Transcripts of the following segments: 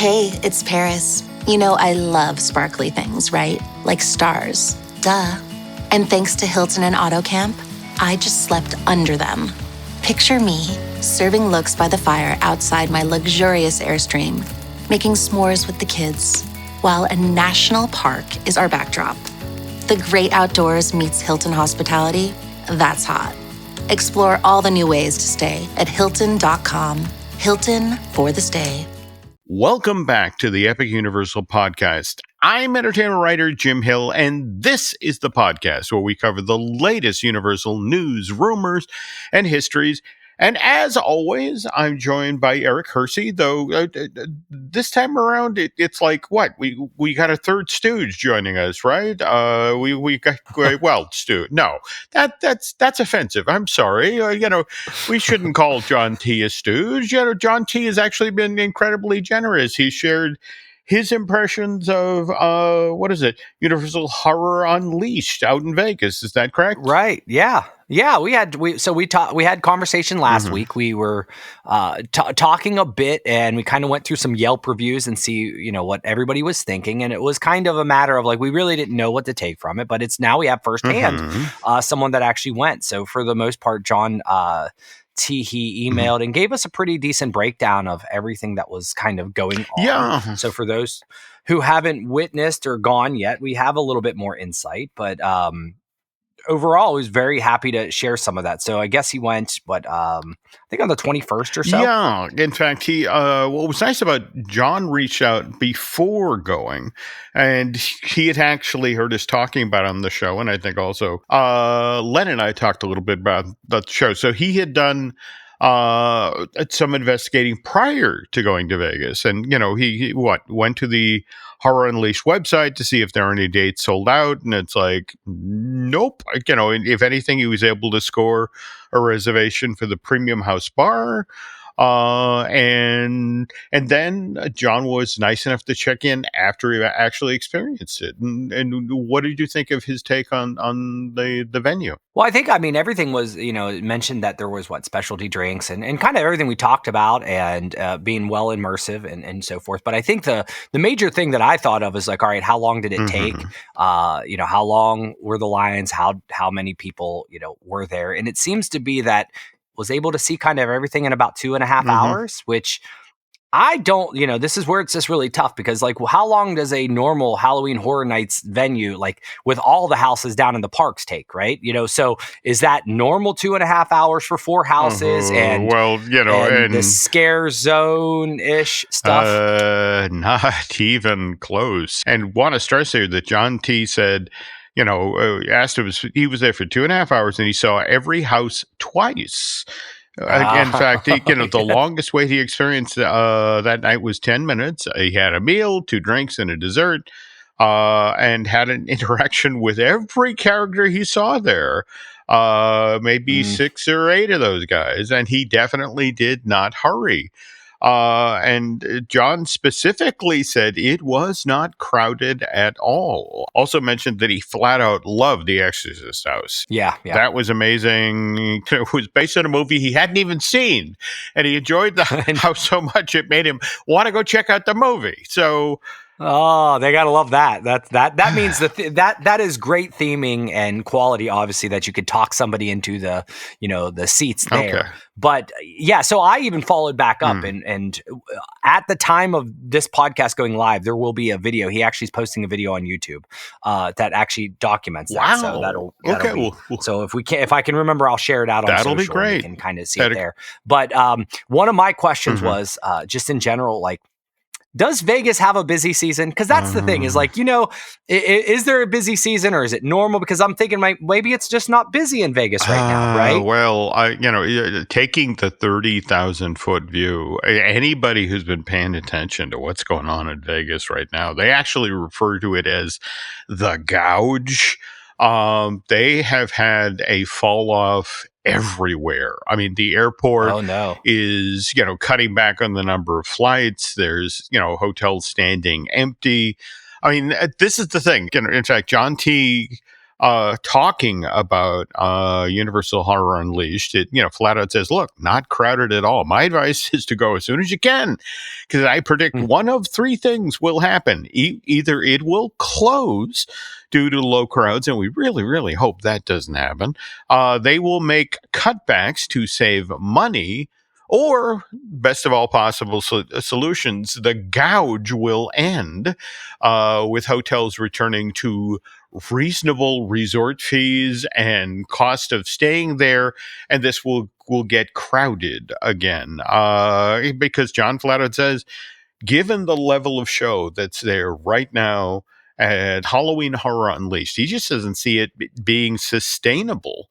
Hey, it's Paris. You know I love sparkly things, right? Like stars. Duh. And thanks to Hilton and AutoCamp, I just slept under them. Picture me, serving looks by the fire outside my luxurious Airstream, making s'mores with the kids, while a national park is our backdrop. The great outdoors meets Hilton hospitality. That's hot. Explore all the new ways to stay at Hilton.com. Hilton for the stay. Welcome back to the Epic Universal Podcast. I'm entertainment writer Jim Hill, and this is the podcast where we cover the latest Universal news, rumors, and histories. And as always, I'm joined by Eric Hersey, though this time around, it's like, what? We got a third stooge joining us, right? We got, well, stooge. No, that's offensive. I'm sorry. We shouldn't call John T. a stooge. John T. has actually been incredibly generous. He shared his impressions of, Universal Horror Unleashed out in Vegas. Is that correct? Right. Yeah. Yeah. We had conversation last week. We were talking a bit, and we kind of went through some Yelp reviews and see, what everybody was thinking. And it was kind of a matter of like, we really didn't know what to take from it, but it's now we have firsthand someone that actually went. So for the most part, John, he emailed and gave us a pretty decent breakdown of everything that was kind of going on. Yeah. So for those who haven't witnessed or gone yet, we have a little bit more insight, but overall, I was very happy to share some of that. So I guess he went, I think on the 21st or so. Yeah. In fact, what was nice about John reached out before going, and he had actually heard us talking about it on the show. And I think also Len and I talked a little bit about the show. So he had done some investigating prior to going to Vegas. And, he went to the Horror Unleashed website to see if there are any dates sold out. And it's like, nope. If anything, he was able to score a reservation for the Premium House Bar. And then John was nice enough to check in after he actually experienced it. And what did you think of his take on the venue? Well, I think, everything was, mentioned that there was specialty drinks and kind of everything we talked about, and being well immersive and so forth. But I think the major thing that I thought of is like, all right, how long did it take? How long were the lines? How many people, were there? And it seems to be that was able to see kind of everything in about 2.5 hours, which I don't, this is where it's just really tough, because like, how long does a normal Halloween Horror Nights venue, like with all the houses down in the parks, take, right? So is that normal 2.5 hours for 4 houses? And the scare zone ish stuff? Not even close. And want to stress here that John T. said, asked him, he was there for 2.5 hours and he saw every house twice. In fact, the longest wait he experienced that night was 10 minutes. He had a meal, 2 drinks, and a dessert, and had an interaction with every character he saw there. Maybe 6 or 8 of those guys, and he definitely did not hurry. And John specifically said it was not crowded at all. Also mentioned that he flat out loved the Exorcist house. Yeah. That was amazing. It was based on a movie he hadn't even seen, and he enjoyed the house so much it made him want to go check out the movie. So, oh, they gotta love that. That means that is great theming and quality. Obviously, that you could talk somebody into the the seats there. Okay. But yeah, so I even followed back up, and at the time of this podcast going live, there will be a video. He actually is posting a video on YouTube that actually documents that. Wow. So that'll okay. Be, so if I can remember, I'll share it out on that'll social. Be great. You can kind of see it there. But one of my questions was just in general, like, does Vegas have a busy season? Because that's the thing is like, is there a busy season or is it normal? Because I'm thinking maybe it's just not busy in Vegas right now, right? Well, taking the 30,000 foot view, anybody who's been paying attention to what's going on in Vegas right now, they actually refer to it as the gouge. They have had a fall off everywhere. I mean, the airport is, cutting back on the number of flights. There's, hotels standing empty. I mean, this is the thing. In fact, John T. talking about Universal Horror Unleashed, it flat out says, "Look, not crowded at all. My advice is to go as soon as you can, because I predict one of three things will happen. Either it will close due to low crowds, and we really, really hope that doesn't happen. They will make cutbacks to save money." Or, best of all possible solutions, the gouge will end with hotels returning to reasonable resort fees and cost of staying there, and this will get crowded again. Because John Flatout says, given the level of show that's there right now at Halloween Horror Unleashed, he just doesn't see it being sustainable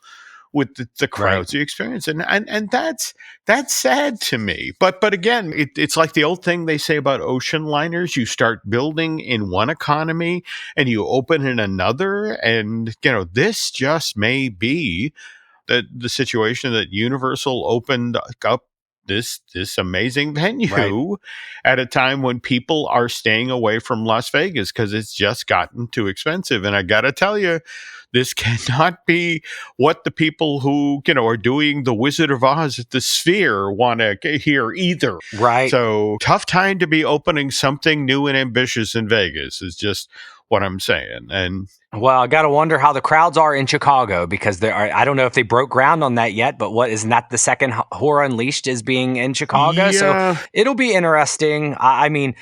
with the crowds you experience, and that's sad to me. But again, it's like the old thing they say about ocean liners: you start building in one economy and you open in another, and this just may be the situation that Universal opened up this amazing venue at a time when people are staying away from Las Vegas because it's just gotten too expensive. And I gotta tell you, this cannot be what the people who are doing the Wizard of Oz at the Sphere want to hear either. Right. So tough time to be opening something new and ambitious in Vegas is just what I'm saying. And well, I got to wonder how the crowds are in Chicago, because I don't know if they broke ground on that yet, but isn't that the second Horror Unleashed is being in Chicago? Yeah. So it'll be interesting. I mean,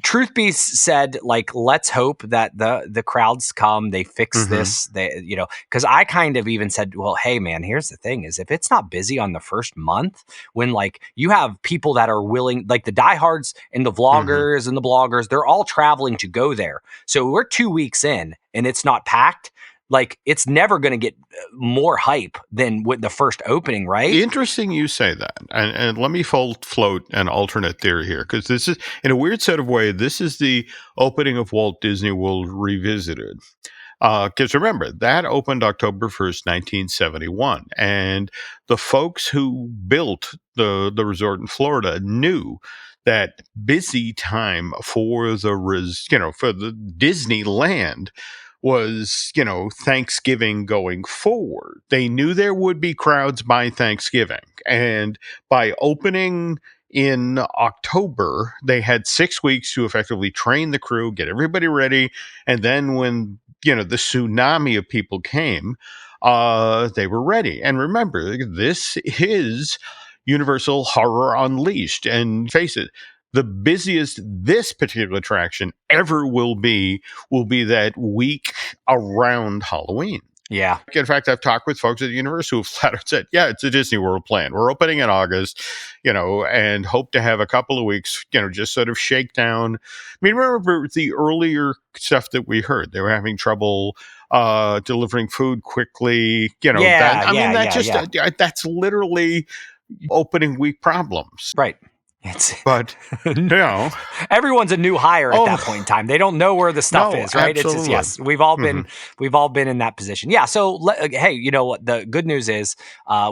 truth be said, like, let's hope that the crowds come, they fix this, because I kind of even said, well, hey man, here's the thing is, if it's not busy on the first month, when like you have people that are willing, like the diehards and the vloggers and the bloggers, they're all traveling to go there. So we're 2 weeks in and it's not packed, like it's never going to get more hype than with the first opening, right? Interesting you say that. And let me float an alternate theory here, because this is, in a weird set of way, this is the opening of Walt Disney World Revisited. Because remember, that opened October 1st, 1971. And the folks who built the resort in Florida knew that busy time for the Disneyland was, Thanksgiving going forward. They knew there would be crowds by Thanksgiving. And by opening in October, they had 6 weeks to effectively train the crew, get everybody ready. And then when, the tsunami of people came, they were ready. And remember, this is Universal Horror Unleashed. And face it, the busiest this particular attraction ever will be that week around Halloween. Yeah. In fact, I've talked with folks at the Universal who flat out said, yeah, it's a Disney World plan. We're opening in August, and hope to have a couple of weeks, just sort of shake down. I mean, remember the earlier stuff that we heard? They were having trouble delivering food quickly. That's literally opening week problems. Right. But everyone's a new hire at that point in time. They don't know where the stuff is, right? Absolutely. It's just, we've all been in that position. Yeah. So hey, you know what? The good news is,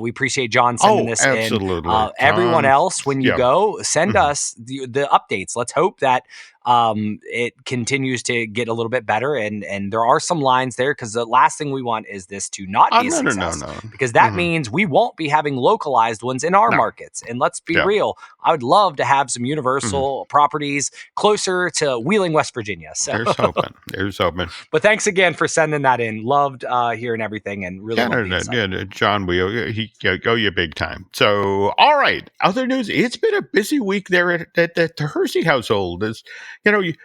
we appreciate John sending this absolutely. in. Everyone else, when you go, send us the updates. Let's hope that it continues to get a little bit better, and there are some lines there, because the last thing we want is this to not be a success, because that means we won't be having localized ones in our markets. And let's be real, I would love to have some Universal properties closer to Wheeling, West Virginia. So there's hoping. But thanks again for sending that in. Loved hearing everything, and really John, we owe you big time. So all right, other news. It's been a busy week there at the Hersey household.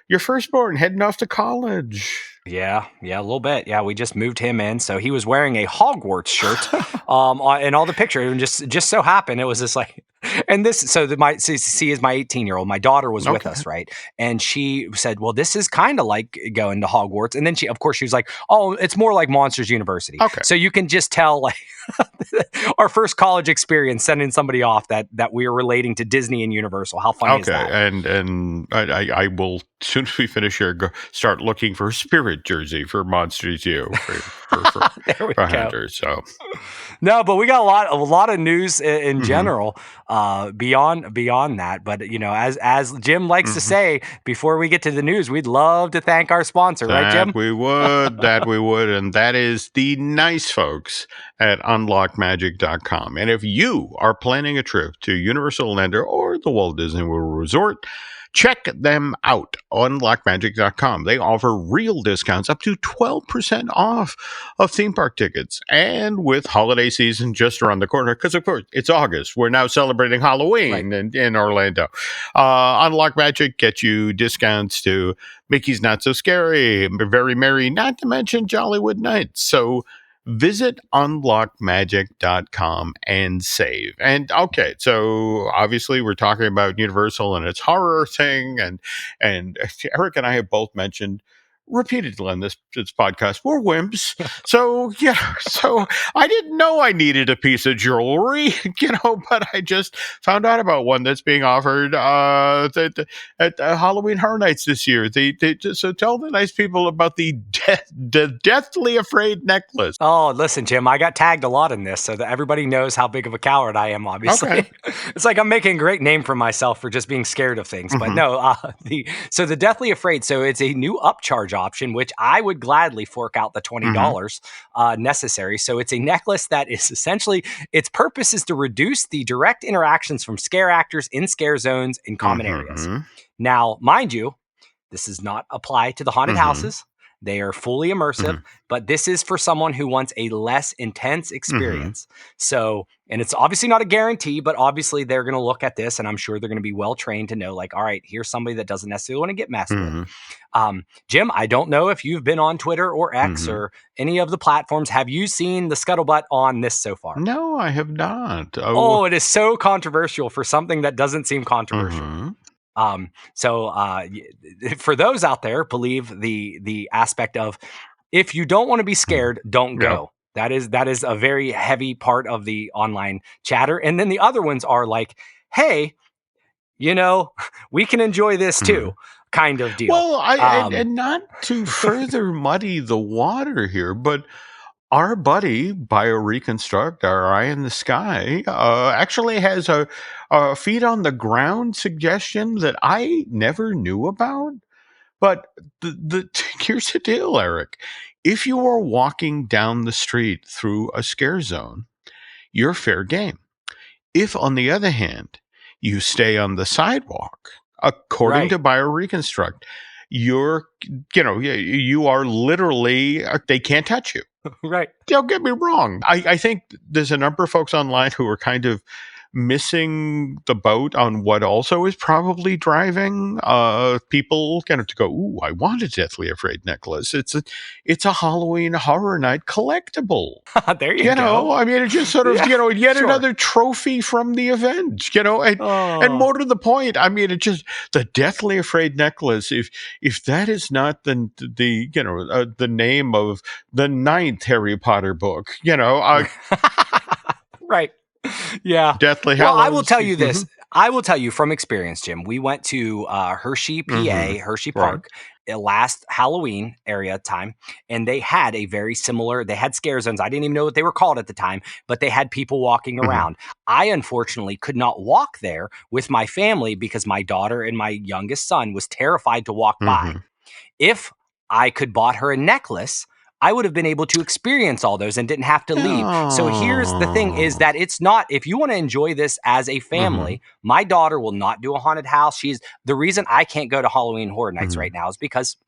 Your firstborn heading off to college. Yeah, a little bit. Yeah, we just moved him in, so he was wearing a Hogwarts shirt in all the pictures, and just so happened it was just like, and this, so that my C is my 18-year-old. My daughter was with us, right? And she said, well, this is kind of like going to Hogwarts. And then she was like, oh, it's more like Monsters University. Okay. So you can just tell, like, our first college experience, sending somebody off that we are relating to Disney and Universal. How funny is that? And I will, as soon as we finish here, start looking for a Spirit jersey for Monsters U for there we for go. Hunter. So no, but we got a lot of news in general. beyond that. But as Jim likes to say, before we get to the news, we'd love to thank our sponsor, right, Jim? That we would, and that is the nice folks at unlockmagic.com. And if you are planning a trip to Universal Orlando or the Walt Disney World Resort, check them out on unlockmagic.com. They offer real discounts up to 12% off of theme park tickets. And with holiday season just around the corner, because of course it's August, we're now celebrating Halloween in Orlando. Unlock Magic gets you discounts to Mickey's Not So Scary, Very Merry, not to mention Jollywood Nights. So visit unlockmagic.com and save. And okay, so obviously we're talking about Universal and its horror thing, and Eric and I have both mentioned repeatedly on this podcast, we're wimps. So I didn't know I needed a piece of jewelry, but I just found out about one that's being offered at Halloween Horror Nights this year. So tell the nice people about the Deathly Afraid necklace. Oh, listen, Jim, I got tagged a lot in this so that everybody knows how big of a coward I am, obviously. Okay. It's like I'm making a great name for myself for just being scared of things. But no, the Deathly Afraid, so it's a new upcharge option, which I would gladly fork out the $20 necessary. So it's a necklace that is essentially, its purpose is to reduce the direct interactions from scare actors in scare zones in common areas. Now, mind you, this does not apply to the haunted houses. They are fully immersive, but this is for someone who wants a less intense experience. So, and it's obviously not a guarantee, but obviously they're going to look at this and I'm sure they're going to be well trained to know, like, all right, here's somebody that doesn't necessarily want to get messed with. Jim, I don't know if you've been on Twitter or X or any of the platforms. Have you seen the scuttlebutt on this so far? No, I have not. Oh, it is so controversial for something that doesn't seem controversial. For those out there, believe the aspect of, if you don't want to be scared, don't go. That is a very heavy part of the online chatter. And then the other ones are like, hey, we can enjoy this too, kind of deal. Well, and not to further muddy the water here, but our buddy BioReconstruct, our eye in the sky, actually has a feet on the ground suggestion that I never knew about. But here's the deal, Eric. If you are walking down the street through a scare zone, you're fair game. If, on the other hand, you stay on the sidewalk, according to BioReconstruct, you are literally, they can't touch you. Right. Don't get me wrong. I think there's a number of folks online who are kind of missing the boat on what also is probably driving people kind of to go, ooh, I want a Deathly Afraid necklace. It's a Halloween Horror Night collectible. There you go. I mean, it's just sort of, yet another trophy from the event, and more to the point, I mean, it's just the Deathly Afraid necklace. If that is not the name of the 9th Harry Potter book, right. Yeah. Deathly Hallows. Well, I will tell you this. I will tell you from experience, Jim. We went to Hershey, PA, Hershey Park, last Halloween area time, and they had a very similar, they had scare zones. I didn't even know what they were called at the time, but they had people walking around. I unfortunately could not walk there with my family because my daughter and my youngest son was terrified to walk by. If I could bought her a necklace, I would have been able to experience all those and didn't have to leave. So here's the thing is that it's not, if you want to enjoy this as a family, my daughter will not do a haunted house. The reason I can't go to Halloween Horror Nights right now is because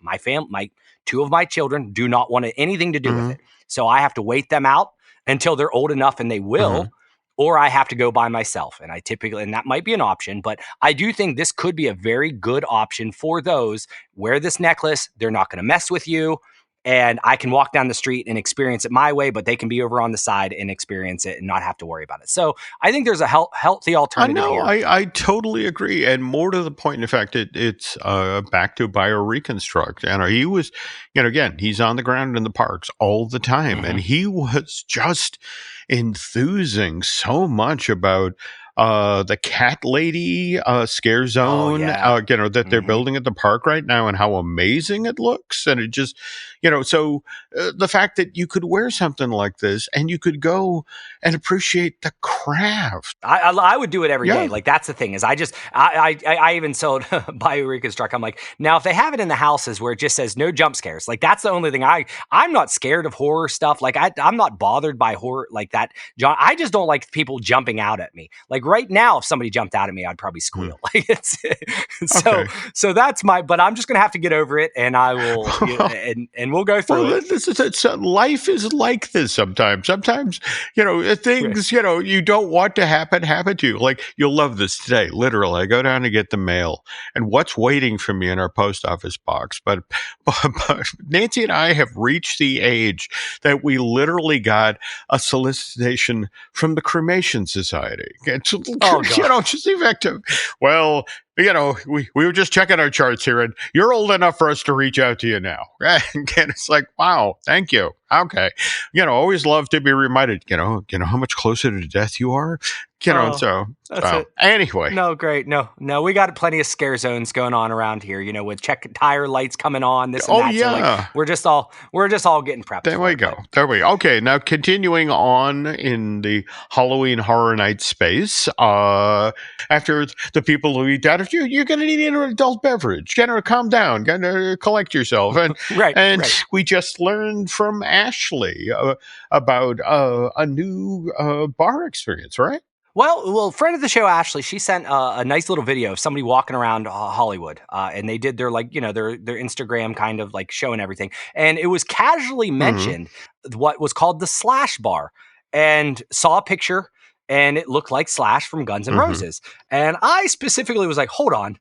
two of my children do not want anything to do with it. So I have to wait them out until they're old enough and they will, or I have to go by myself. And and that might be an option, but I do think this could be a very good option for those. Wear this necklace. They're not going to mess with you. And I can walk down the street and experience it my way, but they can be over on the side and experience it and not have to worry about it. So I think there's a healthy alternative here. I totally agree. And more to the point, in fact, it's back to BioReconstruct. And he was, again, he's on the ground in the parks all the time. And he was just enthusing so much about the cat lady scare Oh zone, yeah. that they're Hmm. building at the park right now, and how amazing it looks. And it just, so the fact that you could wear something like this and you could go and appreciate the craft. I would do it every day. Yeah. Like that's the thing is I even sold by Eureka's truck. I'm like, now if they have it in the houses where it just says no jump scares, like that's the only thing I'm not scared of horror stuff. Like I'm not bothered by horror like that. John, I just don't like people jumping out at me. Like right now, if somebody jumped out at me, I'd probably Hmm. squeal. Like it's Okay. so that's but I'm just gonna have to get over it, and I will, and we'll go through Well, it. this is life is like this sometimes. Sometimes, Right. things, you don't want to happen to you. Like, you'll love this today. Literally, I go down to get the mail, and what's waiting for me in our post office box? But Nancy and I have reached the age that we literally got a solicitation from the Cremation Society. It's, Oh god. just effective. Well, we were just checking our charts here, and you're old enough for us to reach out to you now. And it's like, wow, thank you. Okay. Always love to be reminded, how much closer to death you are. Oh, So that's it. anyway. No, great. No, we got plenty of scare zones going on around here, with check tire lights coming on, this and Oh, that. So like yeah. we're just all getting prepped There for we it. go. There we go. Okay, now continuing on in the Halloween Horror Night space, after the people who eat out, you're going to need an adult beverage. Calm down. Gonna collect yourself. And Right. we just learned from Ashley about a new bar experience, right? Well, friend of the show, Ashley, she sent a nice little video of somebody walking around Hollywood, and they did their their Instagram kind of like show and everything, and it was casually Mm-hmm. mentioned what was called the Slash Bar, and saw a picture, and it looked like Slash from Guns N' Mm-hmm. Roses, and I specifically was like, hold on,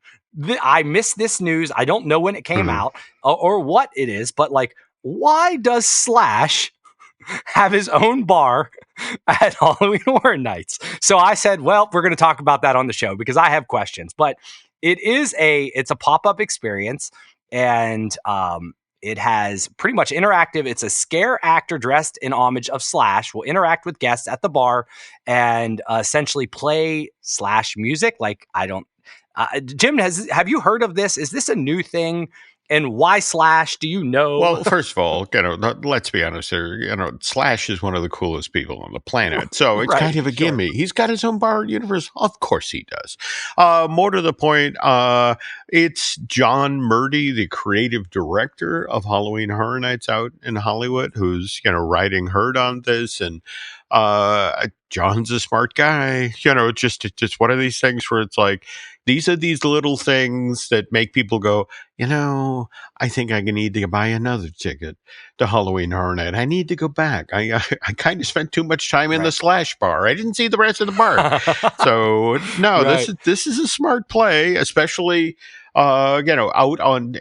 I missed this news. I don't know when it came Mm-hmm. out or what it is, but like, why does Slash have his own bar at Halloween Horror Nights? So I said, well, we're going to talk about that on the show because I have questions. But it's a pop-up experience, and it has pretty much interactive. It's a scare actor dressed in homage of Slash will interact with guests at the bar and essentially play Slash music. Like I don't, Jim, have you heard of this? Is this a new thing? And why Slash? Do you know? Well, first of all, let's be honest here. Slash is one of the coolest people on the planet, so it's Right, kind of a sure. gimme. He's got his own bar at Universal. Of course he does. More to the point, it's John Murdy, the creative director of Halloween Horror Nights out in Hollywood, who's riding herd on this, and John's a smart guy. Just one of these things where it's like these are these little things that make people go, I think I need to buy another ticket to Halloween Horror Night. I need to go back. I kind of spent too much time in the Right. Slash bar. I didn't see the rest of the bar. So no, Right. this is a smart play, especially out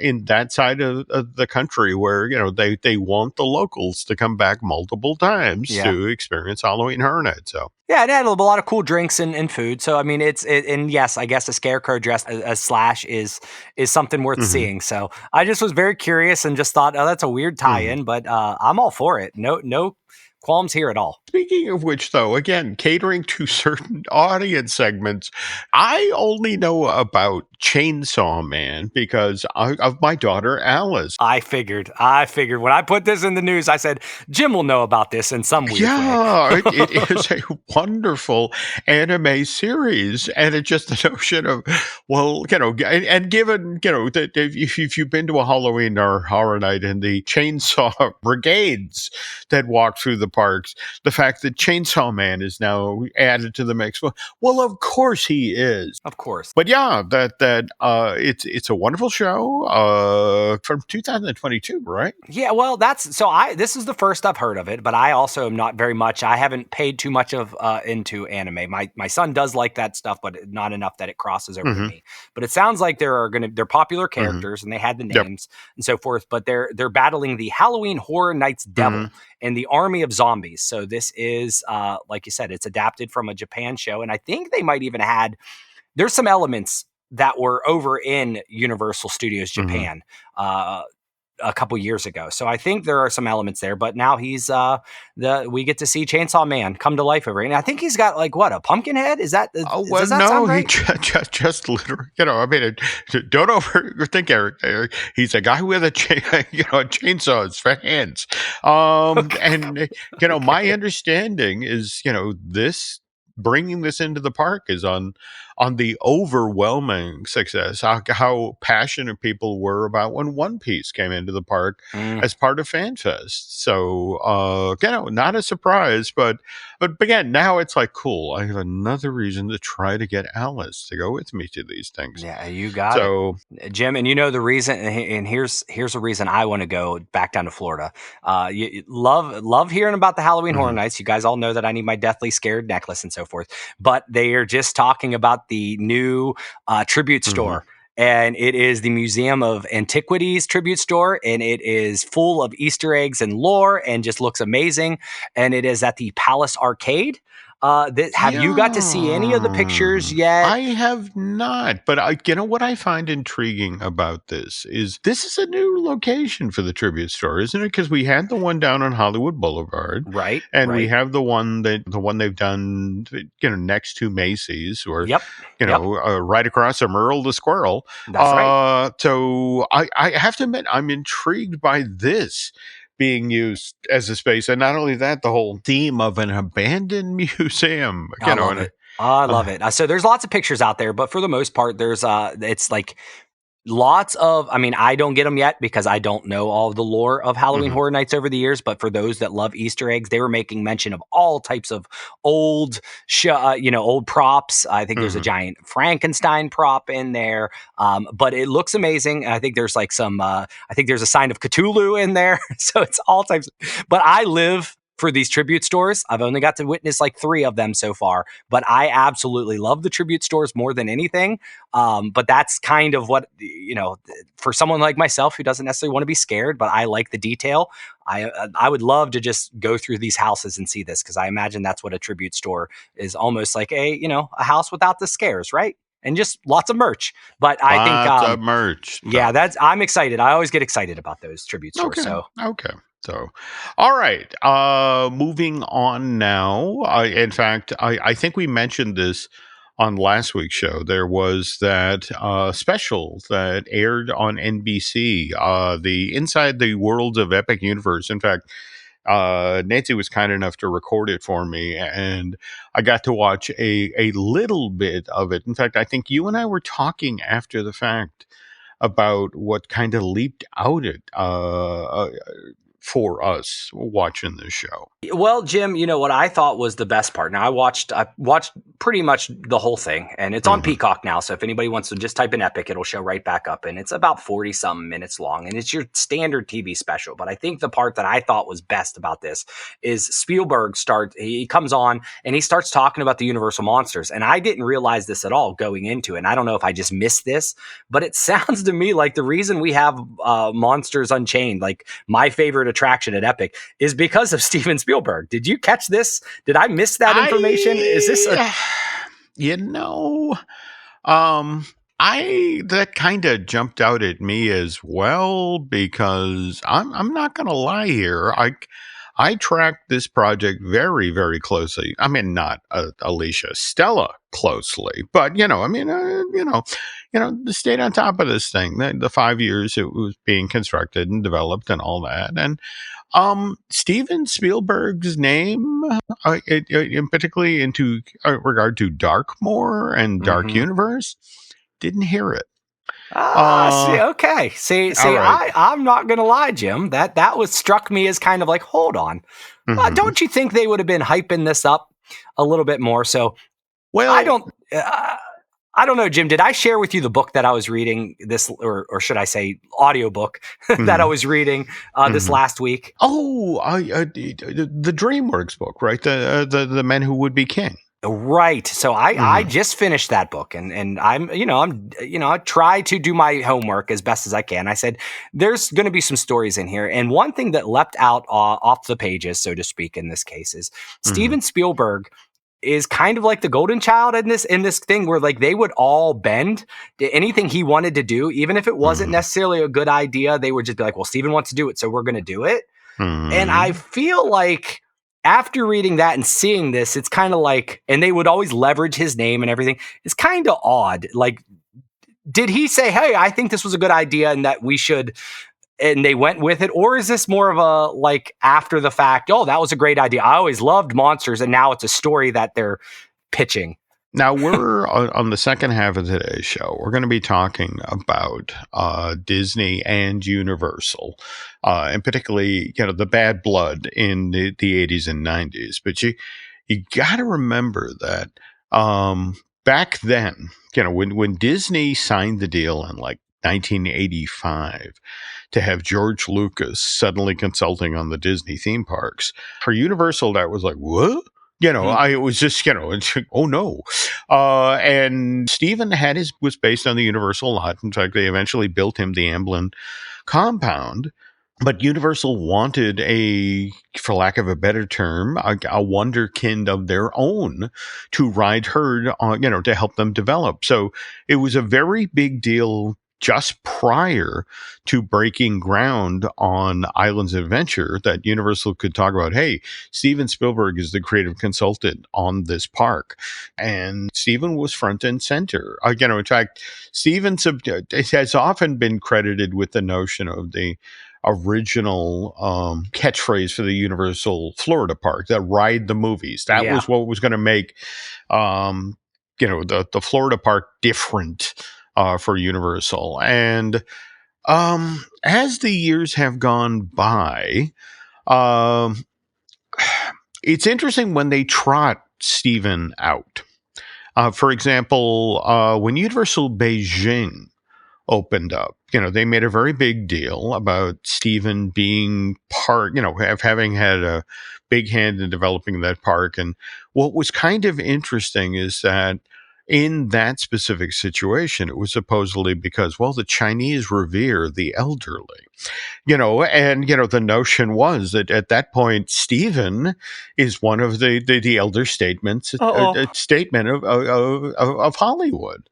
in that side of the country where they want the locals to come back multiple times Yeah. to experience Halloween Horror Night. So Yeah, it had a lot of cool drinks and food. So I mean, and yes, I guess a scarecrow dressed as Slash is something worth Mhm. seeing. So I just was very curious and just thought, oh, that's a weird tie-in, but I'm all for it. No qualms here at all. Speaking of which, though, again, catering to certain audience segments, I only know about Chainsaw Man because of my daughter Alice. I figured when I put this in the news, I said Jim will know about this in some weird way. Yeah, it is a wonderful anime series, and it's just the notion of, well, and given that if you've been to a Halloween or Horror Night and the chainsaw brigades that walk through the parks, the fact that Chainsaw Man is now added to the mix, well, of course he is. Of course. But yeah, it's a wonderful show from 2022, right? Yeah, well, this is the first I've heard of it, but I also am not very much. I haven't paid too much of into anime. My son does like that stuff, but not enough that it crosses over to Mhm. me. But it sounds like they're popular Mm-hmm. characters and they had the Yep. names and so forth. But they're battling the Halloween Horror Nights Devil Mhm. and the army of zombies. So this is like you said, it's adapted from a Japan show, and I think they might even there's some elements that were over in Universal Studios Mhm. Japan. a couple years ago. So I think there are some elements there, but now he's we get to see Chainsaw Man come to life over here. And I think he's got like what, a pumpkin head? Does that sound right? He just literally, I mean, don't overthink Eric. He's a guy with a chainsaw for hands. And my understanding is, this bringing this into the park is on the overwhelming success, how passionate people were about when One Piece came into the park as part of FanFest. So, not a surprise, but again, now it's like, cool, I have another reason to try to get Alice to go with me to these things. Yeah, you got it, Jim. And the reason, and here's a reason I want to go back down to Florida. You love hearing about the Halloween Horror Nights. You guys all know that I need my Deathly Scared necklace and so forth. But they are just talking about the new tribute store. And it is the Museum of Antiquities tribute store, and it is full of Easter eggs and lore, and just looks amazing. And it is at the Palace Arcade. Have you got to see any of the pictures yet? I have not, but what I find intriguing about this is a new location for the tribute store, isn't it? Because we had the one down on Hollywood Boulevard, right? And we have the one they've done, next to Macy's, or right across from Earl the Squirrel. That's right. So I have to admit, I'm intrigued by this being used as a space, and not only that, the whole theme of an abandoned museum. I love it. So there's lots of pictures out there, but for the most part, there's it's like lots of, I don't get them yet because I don't know all of the lore of Halloween Horror Nights over the years. But for those that love Easter eggs, they were making mention of all types of old props. I think there's a giant Frankenstein prop in there. But it looks amazing. I think there's like I think there's a sign of Cthulhu in there. So it's all types. But I live for these tribute stores. I've only got to witness like 3 of them so far, but I absolutely love the tribute stores more than anything. But that's kind of what, for someone like myself who doesn't necessarily want to be scared, but I like the detail. I would love to just go through these houses and see this, because I imagine that's what a tribute store is, almost like a house without the scares, right? And just lots of merch. But I think lots of merch. Yeah, I'm excited. I always get excited about those tribute stores. Okay. So, all right. Moving on now. In fact, I think we mentioned this on last week's show. There was that special that aired on NBC, the Inside the Worlds of Epic Universe. In fact, Nancy was kind enough to record it for me, and I got to watch a little bit of it. In fact, I think you and I were talking after the fact about what kind of leaped out for us watching this show. Well, Jim, what I thought was the best part. Now, I watched pretty much the whole thing, and it's on Peacock now. So if anybody wants to just type in Epic, it'll show right back up. And it's about 40-something minutes long, and it's your standard TV special. But I think the part that I thought was best about this is Spielberg he comes on and he starts talking about the Universal monsters. And I didn't realize this at all going into it. And I don't know if I just missed this, but it sounds to me like the reason we have Monsters Unchained, like my favorite attraction at Epic, is because of Steven Spielberg. Did you catch this? Did I miss that information? Is this that kind of jumped out at me as well, because I'm not going to lie here. I tracked this project very, very closely. I mean, not Alicia, Stella closely, but stayed on top of this thing. The 5 years it was being constructed and developed and all that, and Steven Spielberg's name, particularly into regard to Darkmoor and Dark Universe, didn't hear it. See, right. I'm not gonna lie, Jim. That was struck me as kind of like, hold on, don't you think they would have been hyping this up a little bit more? So, well, I don't know, Jim. Did I share with you the book that I was reading this, or should I say, audiobook that I was reading this last week? Oh, the DreamWorks book, right? The Men Who Would Be King. Right. So I just finished that book, and I try to do my homework as best as I can. I said, there's going to be some stories in here. And one thing that leapt out off the pages, so to speak, in this case is Steven Spielberg is kind of like the golden child in this thing where like they would all bend to anything he wanted to do, even if it wasn't necessarily a good idea. They would just be like, well, Steven wants to do it, so we're going to do it. And I feel like after reading that and seeing this, it's kind of like, and they would always leverage his name and everything. It's kind of odd. Like, did he say, hey, I think this was a good idea and that we should, and they went with it? Or is this more of a, like, after the fact, oh, that was a great idea, I always loved monsters, and now it's a story that they're pitching? Now, we're on the second half of today's show. We're going to be talking about Disney and Universal, and particularly, the bad blood in the 80s and 90s. But you got to remember that back then, when Disney signed the deal in like 1985 to have George Lucas suddenly consulting on the Disney theme parks, for Universal, that was like, what? It was just, it's like, oh no. And Steven was based on the Universal lot. In fact, they eventually built him the Amblin compound. But Universal wanted for lack of a better term, a wonderkind of their own to ride herd on, to help them develop. So it was a very big deal just prior to breaking ground on Islands of Adventure that Universal could talk about, hey, Steven Spielberg is the creative consultant on this park. And Steven was front and center. In fact, Steven has often been credited with the notion of the original catchphrase for the Universal Florida park, that ride the movies. That was what was going to make, the Florida park different for Universal. And as the years have gone by, it's interesting when they trot Steven out. For example, when Universal Beijing opened up, they made a very big deal about Steven being having had a big hand in developing that park. And what was kind of interesting is that in that specific situation, it was supposedly because, well, the Chinese revere the elderly, and, the notion was that at that point, Steven is one of the elder statement of Hollywood.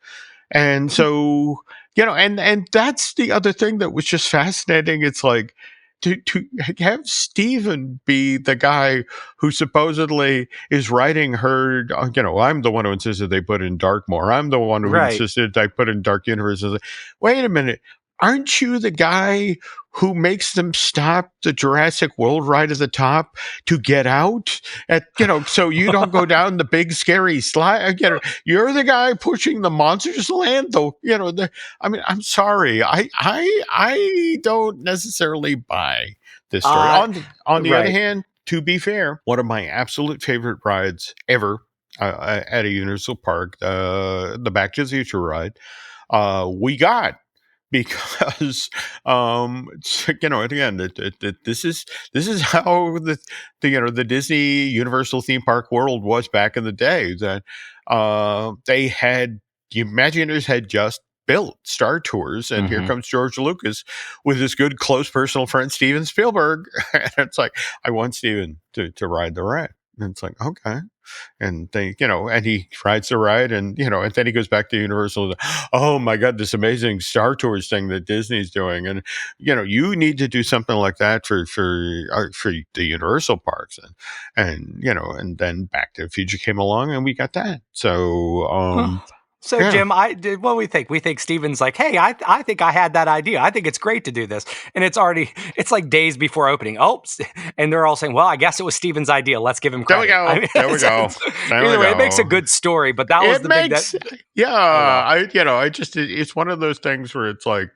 And so, and that's the other thing that was just fascinating. It's like, to have Steven be the guy who supposedly is writing herd, I'm the one who insisted they put in Darkmoor. I'm the one who insisted I put in Dark Universe. Wait a minute. Aren't you the guy who makes them stop the Jurassic World ride at the top to get out so you don't go down the big scary slide? You're the guy pushing the Monsters Land, though. I'm sorry. I don't necessarily buy this story. On the other hand, to be fair, one of my absolute favorite rides ever at a Universal park, the Back to the Future ride, we got. Because again, this is how the Disney Universal theme park world was back in the day. That the Imagineers had just built Star Tours, and here comes George Lucas with his good close personal friend Steven Spielberg, and it's like, I want Steven to ride the ride, and it's like, okay. And they, and he rides the ride, and and then he goes back to Universal. Oh my God, this amazing Star Tours thing that Disney's doing, and you need to do something like that for the Universal parks, and then Back to the Future came along, and we got that. So, So, yeah. Jim, what do we think? We think Steven's like, hey, I think I had that idea. I think it's great to do this. And it's like days before opening. Oops. And they're all saying, well, I guess it was Steven's idea. Let's give him credit. There we go. Either way, it makes a good story, but that was it's one of those things where it's like,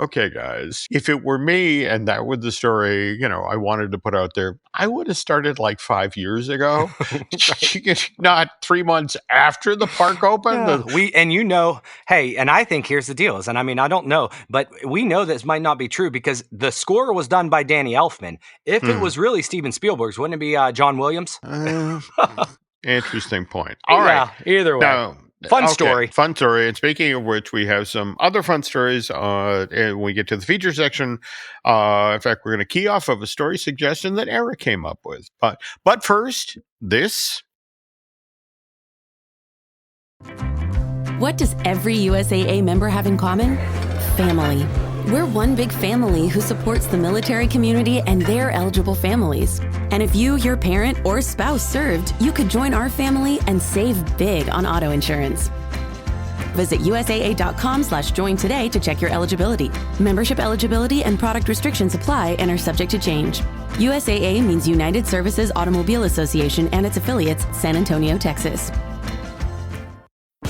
okay, guys, if it were me and that was the story, I wanted to put out there, I would have started like 5 years ago, not 3 months after the park opened. Yeah. Hey, and I think here's the deal is, and I mean, I don't know, but we know this might not be true because the score was done by Danny Elfman. If it was really Steven Spielberg's, wouldn't it be John Williams? Interesting point. All right. Either way. Now, Fun story. And speaking of which, we have some other fun stories when we get to the feature section. In fact, we're going to key off of a story suggestion that Eric came up with. But first, this What does every USAA member have in common? Family. We're one big family who supports the military community and their eligible families. And if you, your parent, or spouse served, you could join our family and save big on auto insurance. Visit USAA.com/join today to check your eligibility. Membership eligibility and product restrictions apply and are subject to change. USAA means United Services Automobile Association and its affiliates, San Antonio, Texas.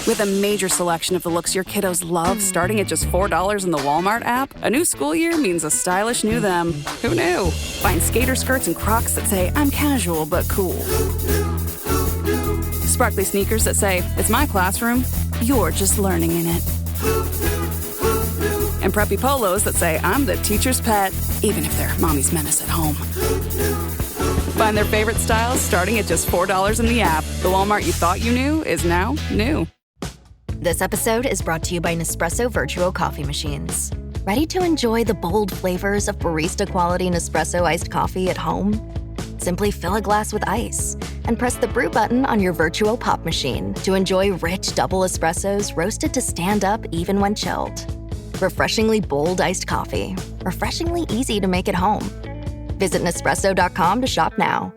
With a major selection of the looks your kiddos love starting at just $4 in the Walmart app, a new school year means a stylish new them. Who knew? Find skater skirts and Crocs that say, I'm casual but cool. Sparkly sneakers that say, it's my classroom, you're just learning in it. And preppy polos that say, I'm the teacher's pet, even if they're mommy's menace at home. Find their favorite styles starting at just $4 in the app. The Walmart you thought you knew is now new. This episode is brought to you by Nespresso Virtuo coffee machines. Ready to enjoy the bold flavors of barista-quality Nespresso iced coffee at home? Simply fill a glass with ice and press the brew button on your Virtuo pop machine to enjoy rich double espressos roasted to stand up even when chilled. Refreshingly bold iced coffee. Refreshingly easy to make at home. Visit Nespresso.com to shop now.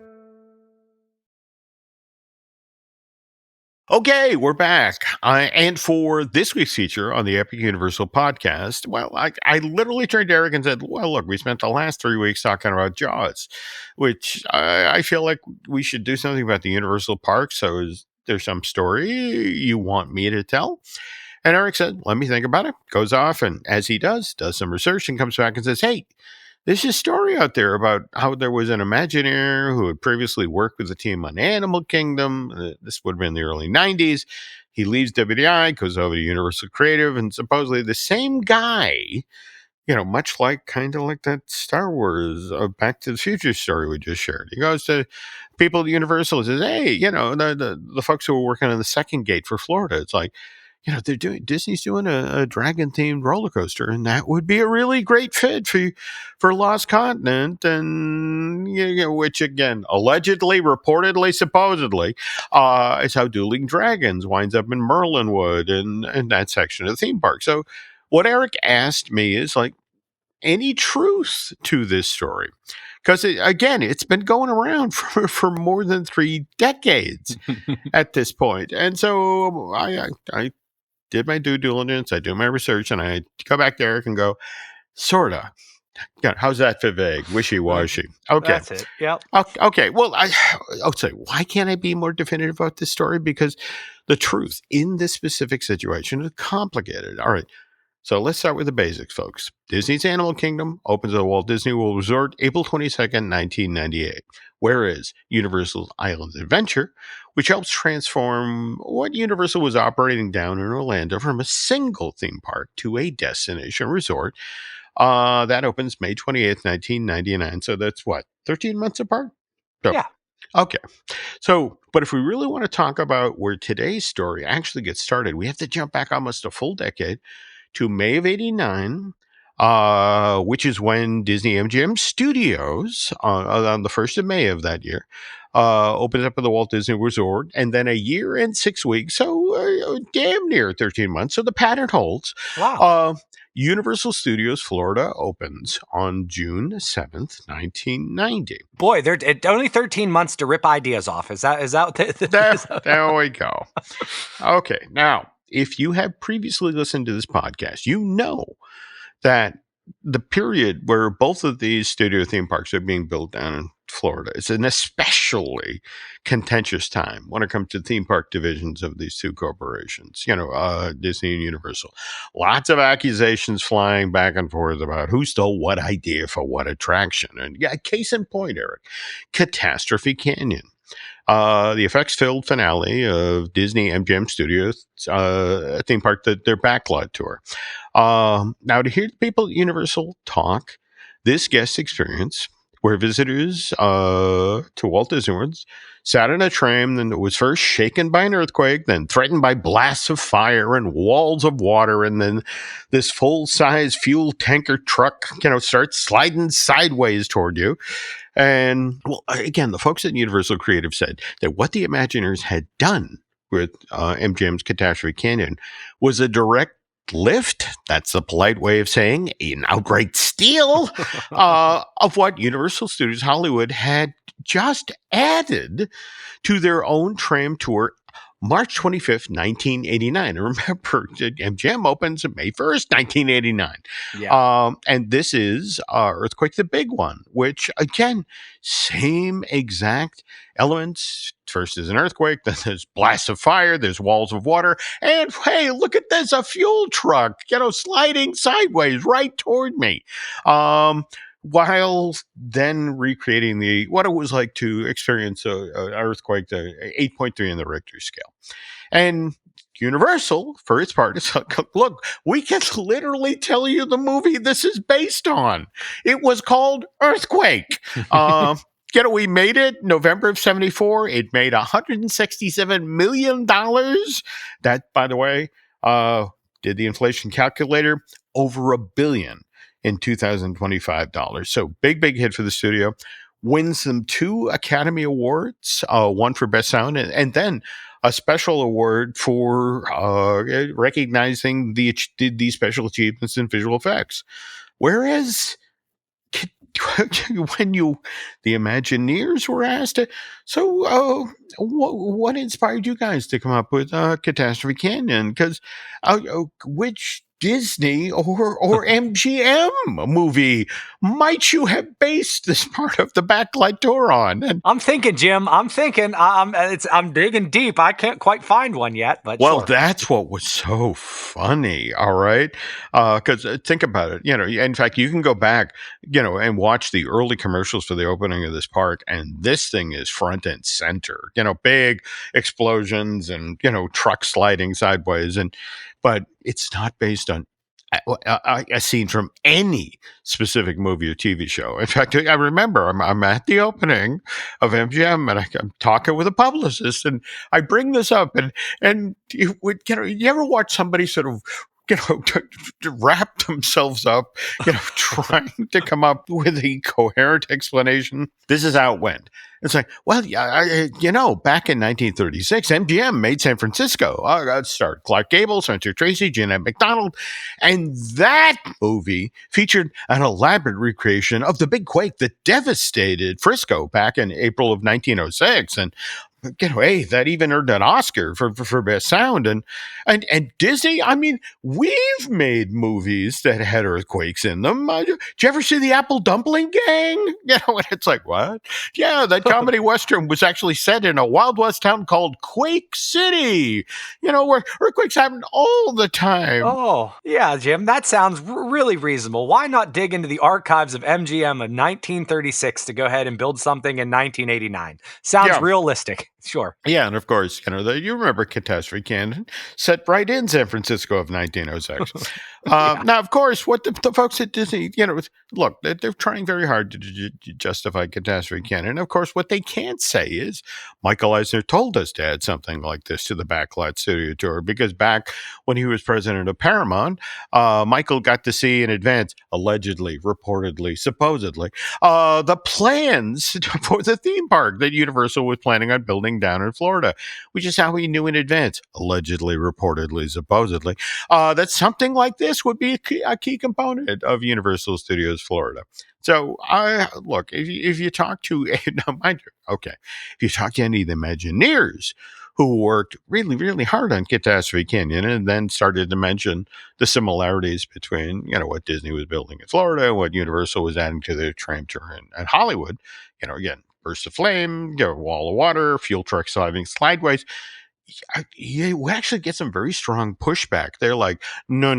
Okay, we're back. And for this week's feature on the Epic Universal podcast, well, I literally turned to Eric and said, well, look, we spent the last 3 weeks talking about Jaws, which I feel like we should do something about the Universal Park. So is there some story you want me to tell? And Eric said, let me think about it. Goes off, and as he does some research and comes back and says, hey, there's a story out there about how there was an Imagineer who had previously worked with a team on Animal Kingdom. This would have been the early 90s. He leaves WDI, goes over to Universal Creative, and supposedly the same guy, much like kind of like that Star Wars Back to the Future story we just shared. He goes to people at Universal and says, hey, the folks who were working on the second gate for Florida, it's like, Disney's doing a dragon-themed roller coaster, and that would be a really great fit for Lost Continent, and which again, allegedly, reportedly, supposedly, is how Dueling Dragons winds up in Merlinwood and that section of the theme park. So, what Eric asked me is like, any truth to this story? Because again, it's been going around for more than 3 decades at this point, and so I did my due diligence, I do my research, and I go back to Eric and go, sorta. How's that for vague? Wishy-washy. Okay. That's it. Yep. Okay. Well, I'll say, why can't I be more definitive about this story? Because the truth in this specific situation is complicated. All right. So let's start with the basics, folks. Disney's Animal Kingdom opens at the Walt Disney World Resort April 22nd, 1998. Whereas Universal's Islands Adventure, which helps transform what Universal was operating down in Orlando from a single theme park to a destination resort, that opens May 28th, 1999. So that's what, 13 months apart? So, yeah. Okay. So, but if we really want to talk about where today's story actually gets started, we have to jump back almost a full decade to May of 89, which is when Disney MGM Studios, on the 1st of May of that year, opened up at the Walt Disney Resort, and then a year and 6 weeks, so damn near 13 months, so the pattern holds. Wow. Universal Studios Florida opens on June 7th, 1990. Boy, they're only 13 months to rip ideas off. Is that there we go. Okay, now, if you have previously listened to this podcast, you know that the period where both of these studio theme parks are being built down in Florida is an especially contentious time when it comes to theme park divisions of these two corporations, Disney and Universal. Lots of accusations flying back and forth about who stole what idea for what attraction. And yeah, case in point, Eric, Catastrophe Canyon. The effects-filled finale of Disney MGM Studios, a theme park that their backlot tour. Now, to hear the people at Universal talk, this guest experience, where visitors to Walt Disney World sat in a train that was first shaken by an earthquake, then threatened by blasts of fire and walls of water, and then this full-size fuel tanker truck, starts sliding sideways toward you. And, well, again, the folks at Universal Creative said that what the Imagineers had done with MGM's Catastrophe Canyon was a direct lift. That's the polite way of saying an outright steal of what Universal Studios Hollywood had just added to their own tram tour March 25th, 1989. And remember, MGM opens May 1st, 1989. Yeah. And this is Earthquake the Big One, which, again, same exact elements. First is an earthquake, then there's blasts of fire, there's walls of water, and hey, look at this, a fuel truck, sliding sideways right toward me. While then recreating what it was like to experience an earthquake, the 8.3 in the Richter scale. And Universal, for its part, is like, look, we can literally tell you the movie this is based on. It was called Earthquake. We made it November of 74. It made $167 million. That, by the way, did the inflation calculator, over $1 billion in 2025 dollars. So big hit for the studio. Wins them 2 Academy Awards, one for Best Sound, and then a special award for recognizing the special achievements in visual effects. Whereas when the Imagineers were asked, so what inspired you guys to come up with Catastrophe Canyon? Because which Disney or MGM movie might you have based this part of the Backlight Tour on? And I'm thinking, Jim. I'm digging deep. I can't quite find one yet, but well, sure. That's what was so funny. All right, because think about it. In fact, you can go back, and watch the early commercials for the opening of this park, and this thing is front and center. Big explosions and trucks sliding sideways, but it's not based on a scene from any specific movie or TV show. In fact, I remember I'm at the opening of MGM and I'm talking with a publicist, and I bring this up, and you ever watch somebody sort of to wrap themselves up, trying to come up with a coherent explanation? This is how it went. It's like, well, back in 1936, MGM made San Francisco. That starred Clark Gable, Spencer Tracy, Jeanette MacDonald. And that movie featured an elaborate recreation of the big quake that devastated Frisco back in April of 1906. And hey, that even earned an Oscar for Best Sound. And Disney, I mean, we've made movies that had earthquakes in them. Did you ever see The Apple Dumpling Gang? And it's like, what? Yeah, that comedy Western was actually set in a Wild West town called Quake City, where earthquakes happen all the time. Oh, yeah, Jim, that sounds really reasonable. Why not dig into the archives of MGM of 1936 to go ahead and build something in 1989? Sounds realistic. Sure. Yeah, and of course, you remember Catastrophe Canyon, set right in San Francisco of 1906. Now, of course, what the folks at Disney, look, they're trying very hard to justify Catastrophe Canyon. Of course, what they can't say is Michael Eisner told us to add something like this to the Backlight Studio Tour, because back when he was president of Paramount, Michael got to see in advance, allegedly, reportedly, supposedly, the plans for the theme park that Universal was planning on building down in Florida, which is how he knew in advance, allegedly, reportedly, supposedly, that something like this would be a key component of Universal Studios Florida. So, look, if you talk to, now mind you, okay, if you talk to any of the Imagineers who worked really, really hard on Catastrophe Canyon and then started to mention the similarities between, what Disney was building in Florida and what Universal was adding to their tram tour in Hollywood, again, burst of flame, wall of water, fuel truck sliding sideways. You actually get some very strong pushback. They're like, no.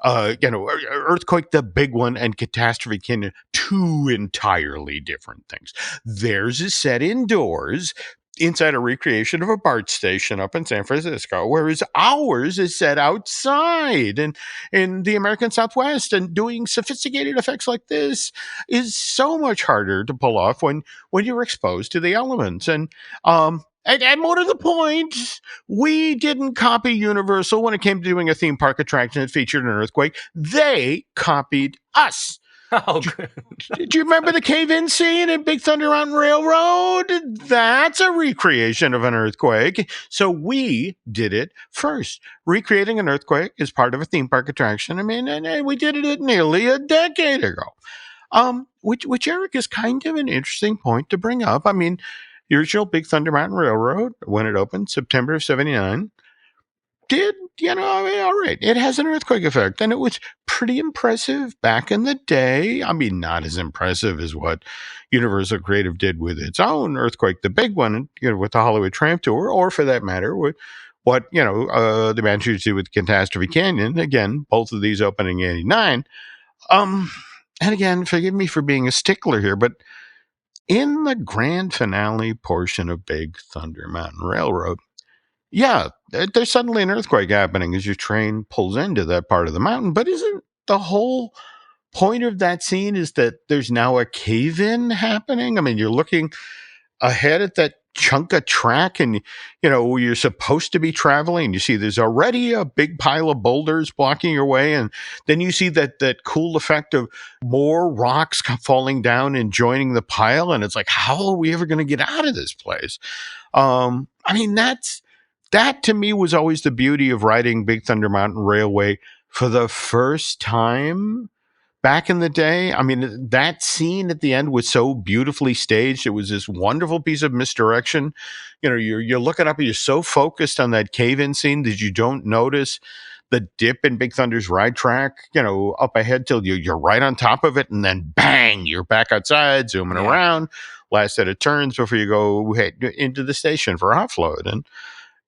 Earthquake the Big One and Catastrophe Canyon, 2 entirely different things. Theirs is set indoors, inside a recreation of a BART station up in San Francisco, whereas ours is set outside in the American Southwest, and doing sophisticated effects like this is so much harder to pull off when you're exposed to the elements. And more to the point, we didn't copy Universal when it came to doing a theme park attraction that featured an earthquake. They copied us. Oh, good. Did you remember the cave-in scene in Big Thunder Mountain Railroad? That's a recreation of an earthquake. So we did it first. Recreating an earthquake is part of a theme park attraction. I mean, and we did it nearly a decade ago. Which Eric is kind of an interesting point to bring up. I mean, the original Big Thunder Mountain Railroad, when it opened, September of 79, did, I mean, all right, it has an earthquake effect, and it was pretty impressive back in the day. I mean, not as impressive as what Universal Creative did with its own earthquake, the big one, with the Hollywood Tramp Tour, or for that matter, with what, the Manchurians did with Catastrophe Canyon. Again, both of these opening in 89. And again, forgive me for being a stickler here, but in the grand finale portion of Big Thunder Mountain Railroad, yeah, there's suddenly an earthquake happening as your train pulls into that part of the mountain. But isn't the whole point of that scene is that there's now a cave-in happening? I mean, you're looking ahead at that chunk of track and, you're supposed to be traveling. You see there's already a big pile of boulders blocking your way. And then you see that cool effect of more rocks falling down and joining the pile. And it's like, how are we ever going to get out of this place? I mean, that to me was always the beauty of riding Big Thunder Mountain Railway for the first time back in the day. I mean, that scene at the end was so beautifully staged. It was this wonderful piece of misdirection. You're looking up and you're so focused on that cave-in scene that you don't notice the dip in Big Thunder's ride track, up ahead till you're right on top of it. And then bang, you're back outside, zooming around, last set of turns before you go into the station for offload. And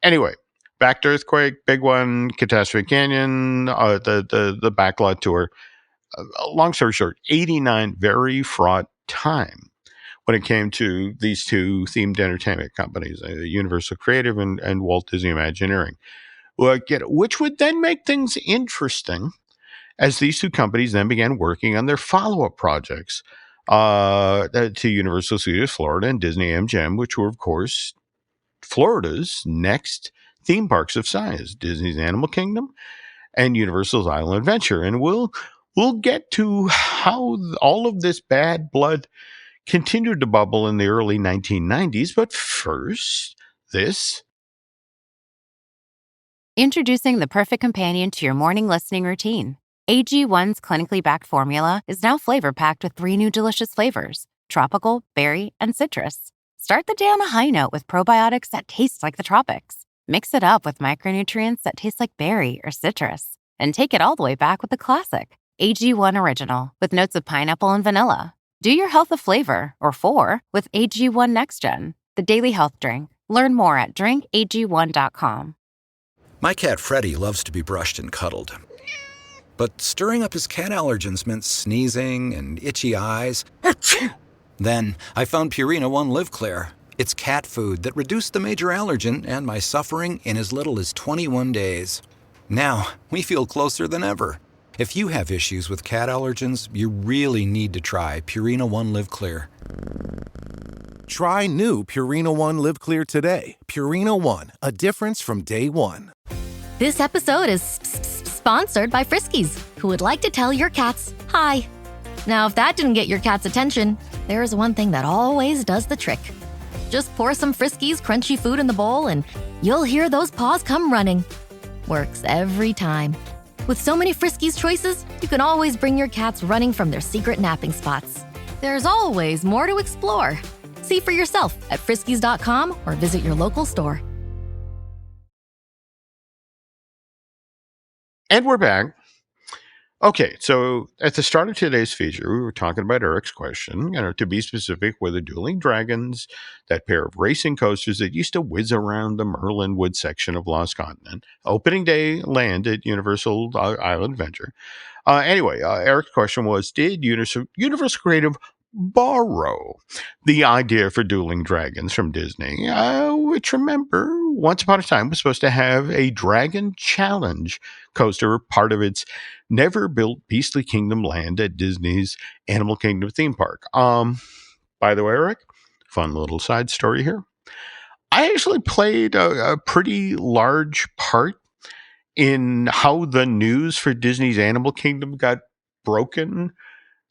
anyway, back to earthquake, big one, Catastrophe Canyon, the backlot tour. Long story short, 89 very fraught time when it came to these two themed entertainment companies, Universal Creative and Walt Disney Imagineering, which would then make things interesting as these two companies then began working on their follow-up projects to Universal Studios Florida and Disney MGM, which were, of course, Florida's next theme parks of size, Disney's Animal Kingdom and Universal's Island Adventure. And we'll get to how all of this bad blood continued to bubble in the early 1990s. But first, this. Introducing the perfect companion to your morning listening routine. AG1's clinically backed formula is now flavor-packed with 3 new delicious flavors: tropical, berry, and citrus. Start the day on a high note with probiotics that taste like the tropics. Mix it up with micronutrients that taste like berry or citrus. And take it all the way back with the classic AG1 Original with notes of pineapple and vanilla. Do your health a flavor or 4 with AG1 Next Gen, the daily health drink. Learn more at drinkag1.com. My cat Freddie loves to be brushed and cuddled. But stirring up his cat allergens meant sneezing and itchy eyes. Then I found Purina One Live Clear. It's cat food that reduced the major allergen and my suffering in as little as 21 days. Now, we feel closer than ever. If you have issues with cat allergens, you really need to try Purina One Live Clear. Try new Purina One Live Clear today. Purina One, a difference from day one. This episode is sponsored by Friskies, who would like to tell your cats hi. Now, if that didn't get your cat's attention, there is one thing that always does the trick. Just pour some Friskies crunchy food in the bowl and you'll hear those paws come running. Works every time. With so many Friskies choices, you can always bring your cats running from their secret napping spots. There's always more to explore. See for yourself at friskies.com or visit your local store. And we're back. Okay, so at the start of today's feature, we were talking about Eric's question, to be specific, whether Dueling Dragons, that pair of racing coasters that used to whiz around the Merlinwood section of Lost Continent, opening day land at Universal Island Adventure. Anyway, Eric's question was, did Universal Creative borrow the idea for Dueling Dragons from Disney, which, remember, once upon a time was supposed to have a Dragon Challenge coaster, part of its never-built Beastly Kingdom land at Disney's Animal Kingdom theme park. By the way, Eric, fun little side story here. I actually played a pretty large part in how the news for Disney's Animal Kingdom got broken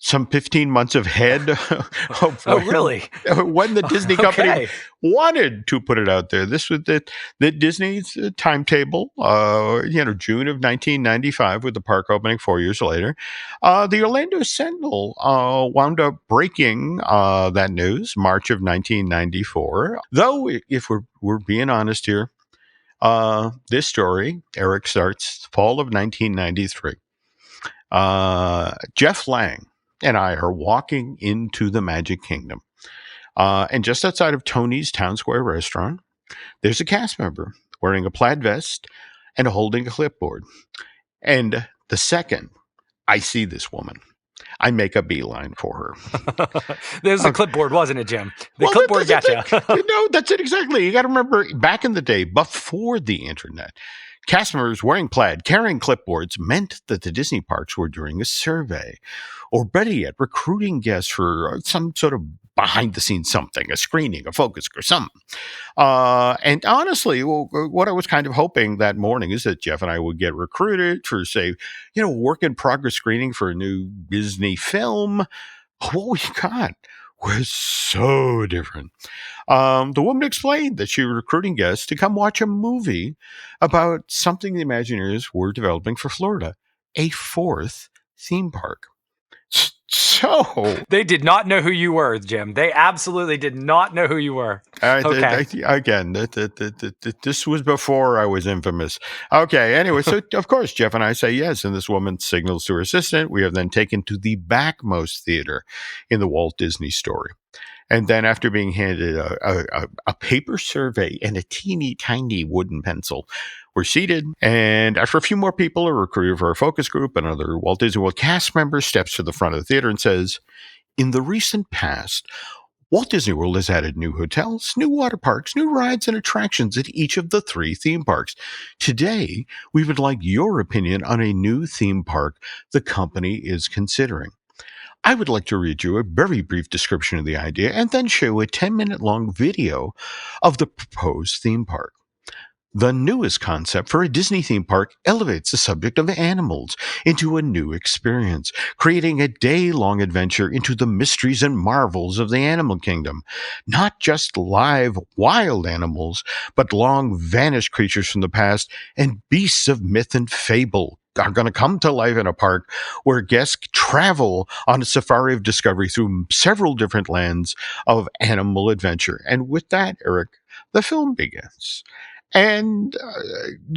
some 15 months ahead of really? when the Disney company Okay. wanted to put it out there. This was the Disney's timetable, June of 1995, with the park opening 4 years later. The Orlando Sentinel wound up breaking that news March of 1994. Though, if we're being honest here, this story, Eric, starts fall of 1993. Jeff Lang and I are walking into the Magic Kingdom. And just outside of Tony's Town Square restaurant, there's a cast member wearing a plaid vest and holding a clipboard. And the second I see this woman, I make a beeline for her. There's a clipboard, wasn't it, Jim? The clipboard got you. No, that's it exactly. You got to remember, back in the day, before the internet, cast members wearing plaid, carrying clipboards meant that the Disney parks were doing a survey, or better yet, recruiting guests for some sort of behind-the-scenes something, a screening, a focus group, something. And honestly, what I was kind of hoping that morning is that Jeff and I would get recruited for, say, work-in-progress screening for a new Disney film. What we got was so different. The woman explained that she was recruiting guests to come watch a movie about something the Imagineers were developing for Florida, a fourth theme park. So they did not know who you were, Jim. They absolutely did not know who you were. Okay. This was before I was infamous. Okay. Anyway, so of course Jeff and I say yes, and this woman signals to her assistant. We are then taken to the backmost theater in the Walt Disney Story. And then after being handed a paper survey and a teeny tiny wooden pencil, we're seated. And after a few more people are recruited for a focus group, another Walt Disney World cast member steps to the front of the theater and says, "In the recent past, Walt Disney World has added new hotels, new water parks, new rides and attractions at each of the 3 theme parks. Today, we would like your opinion on a new theme park the company is considering. I would like to read you a very brief description of the idea and then show a 10-minute long video of the proposed theme park. The newest concept for a Disney theme park elevates the subject of animals into a new experience, creating a day-long adventure into the mysteries and marvels of the animal kingdom. Not just live, wild animals, but long-vanished creatures from the past and beasts of myth and fable are going to come to life in a park where guests travel on a safari of discovery through several different lands of animal adventure." And with that, Eric, the film begins. And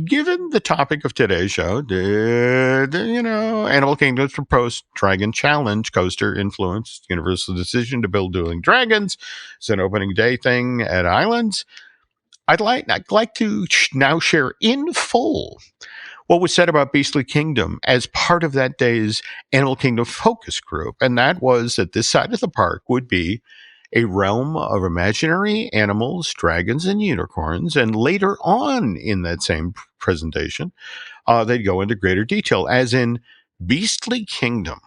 given the topic of today's show, Animal Kingdom's proposed Dragon Challenge coaster influenced Universal's decision to build Dueling Dragons. It's an opening day thing at Islands. I'd like to now share in full what was said about Beastly Kingdom as part of that day's Animal Kingdom focus group, and that was that this side of the park would be a realm of imaginary animals, dragons, and unicorns. And later on in that same presentation, they'd go into greater detail, as in Beastly Kingdom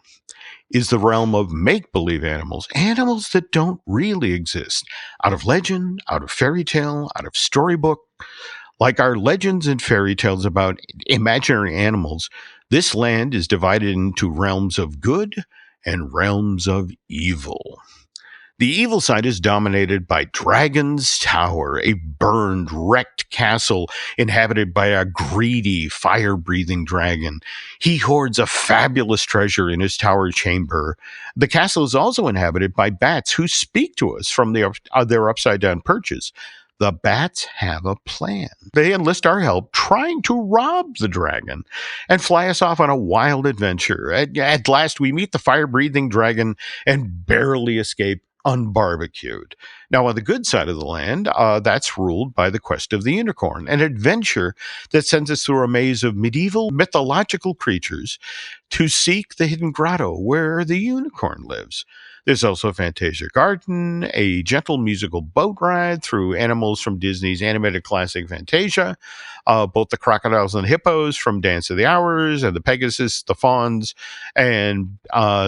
is the realm of make-believe animals that don't really exist, out of legend, out of fairy tale, out of storybook. Like our legends and fairy tales about imaginary animals, this land is divided into realms of good and realms of evil. The evil side is dominated by Dragon's Tower, a burned, wrecked castle inhabited by a greedy, fire-breathing dragon. He hoards a fabulous treasure in his tower chamber. The castle is also inhabited by bats who speak to us from their upside-down perches. The bats have a plan. They enlist our help trying to rob the dragon and fly us off on a wild adventure. At last, we meet the fire-breathing dragon and barely escape unbarbecued. Now, on the good side of the land, that's ruled by the quest of the unicorn, an adventure that sends us through a maze of medieval mythological creatures to seek the hidden grotto where the unicorn lives. There's also Fantasia Garden, a gentle musical boat ride through animals from Disney's animated classic Fantasia, both the crocodiles and hippos from Dance of the Hours, and the Pegasus, the fawns, and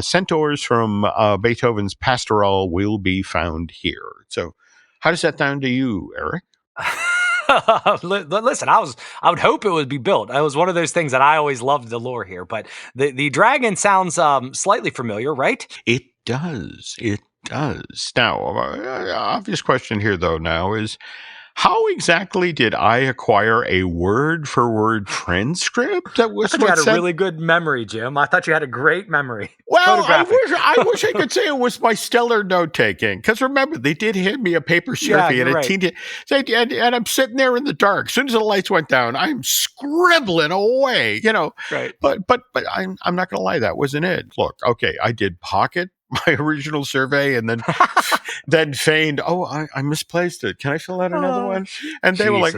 centaurs from Beethoven's Pastoral will be found here. So how does that sound to you, Eric? Listen, I would hope it would be built. It was one of those things that I always loved the lore here, but the dragon sounds slightly familiar, right? It does. It does. Now, obvious question here, though, now is how exactly did I acquire a word-for-word transcript that was I thought you had a really good memory, Jim. I thought you had a great memory. Well, I wish I could say it was my stellar note-taking. Because remember, they did hand me a paper Sharpie and a teeny, and I'm sitting there in the dark. As soon as the lights went down, I'm scribbling away, Right. But I'm not going to lie, that wasn't it. Look, okay, I did pocket my original survey and then feigned, I misplaced it. Can I fill out another one? And they were like,